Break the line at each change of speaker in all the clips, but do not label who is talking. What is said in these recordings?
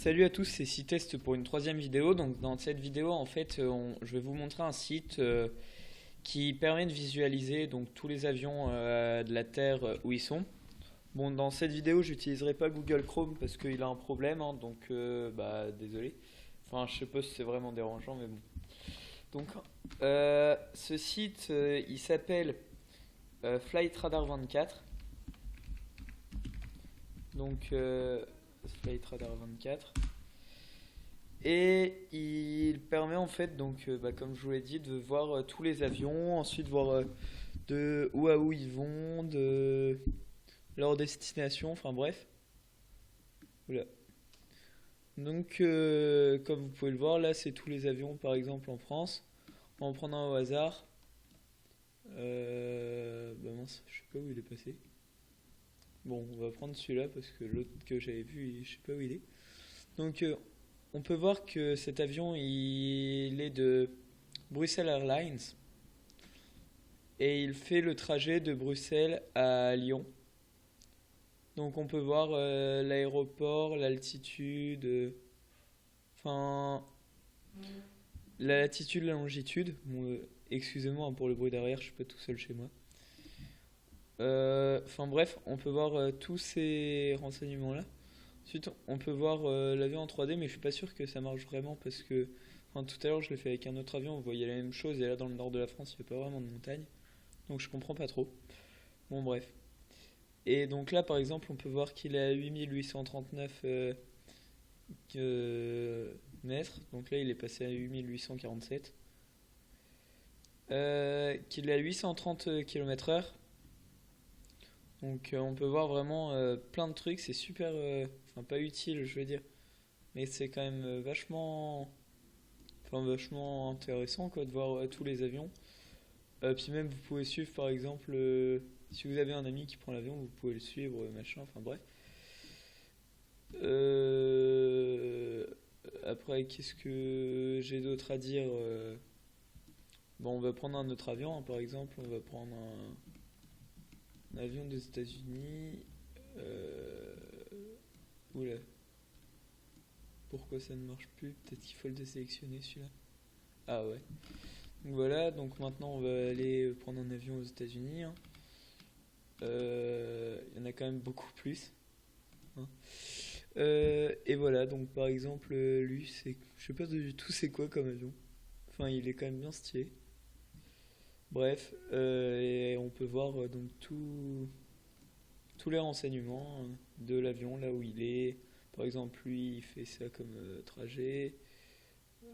Salut à tous, c'est Citest pour une troisième vidéo. Donc dans cette vidéo, en fait, je vais vous montrer un site qui permet de visualiser donc tous les avions de la Terre où ils sont. Bon, dans cette vidéo, j'utiliserai pas Google Chrome parce qu'il a un problème, hein, donc désolé. Enfin, je sais pas si c'est vraiment dérangeant, mais bon. Donc, ce site, il s'appelle Flight Radar 24. Donc, Flight Radar 24. Et il permet en fait, donc, comme je vous l'ai dit, de voir tous les avions, ensuite voir de où à où ils vont, de leur destination, enfin bref. Voilà. Donc, comme vous pouvez le voir, là c'est tous les avions par exemple en France. On va en prendre un au hasard. Mince, je sais pas où il est passé. Bon, on va prendre celui-là parce que l'autre que j'avais vu, je sais pas où il est. Donc, on peut voir que cet avion, il est de Bruxelles Airlines et il fait le trajet de Bruxelles à Lyon. Donc, on peut voir l'aéroport, l'altitude, enfin, la latitude, la longitude. Bon, excusez-moi hein, pour le bruit derrière, je suis pas tout seul chez moi. Enfin bref, on peut voir tous ces renseignements-là. Ensuite, on peut voir l'avion en 3D, mais je suis pas sûr que ça marche vraiment parce que enfin, tout à l'heure je l'ai fait avec un autre avion, on voyait la même chose et là dans le nord de la France il n'y a pas vraiment de montagne. Donc je comprends pas trop. Bon bref. Et donc là par exemple on peut voir qu'il est à 8839 mètres. Donc là il est passé à 8847. Qu'il est à 830 km/h. Donc on peut voir vraiment plein de trucs, c'est super, enfin pas utile je veux dire, mais c'est quand même vachement intéressant quoi, de voir tous les avions. Puis même vous pouvez suivre par exemple, si vous avez un ami qui prend l'avion, vous pouvez le suivre, machin, enfin bref. Après qu'est-ce que j'ai d'autre à dire Bon on va prendre un autre avion hein, par exemple, on va prendre un avion des États-Unis. Euh... Oula, pourquoi ça ne marche plus? Peut-être qu'il faut le désélectionner celui-là. Ah ouais. Donc voilà, donc maintenant on va aller prendre un avion aux États-Unis. Hein. Il y en a quand même beaucoup plus. Hein. Et voilà, donc par exemple, lui, c'est, je sais pas du tout c'est quoi comme avion. Enfin, il est quand même bien stylé. Bref, et on peut voir donc tous les renseignements hein, de l'avion, là où il est. Par exemple, lui, il fait ça comme trajet.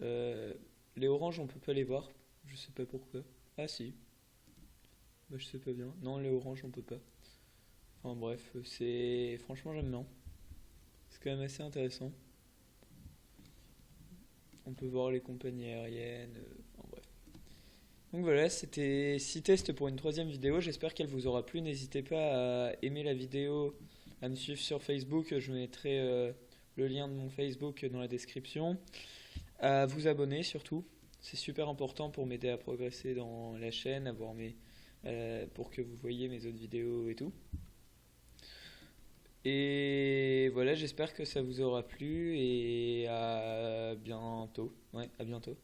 Euh, les oranges, on peut pas les voir. Je sais pas pourquoi. Ah si, bah, je sais pas bien. Non, les oranges, on peut pas. Enfin bref, c'est franchement j'aime bien. C'est quand même assez intéressant. On peut voir les compagnies aériennes. Enfin bref. Donc voilà, c'était 6 tests pour une troisième vidéo. J'espère qu'elle vous aura plu. N'hésitez pas à aimer la vidéo, à me suivre sur Facebook. Je mettrai le lien de mon Facebook dans la description. À vous abonner surtout. C'est super important pour m'aider à progresser dans la chaîne, pour que vous voyez mes autres vidéos et tout. Et voilà, j'espère que ça vous aura plu et à bientôt. Ouais, à bientôt.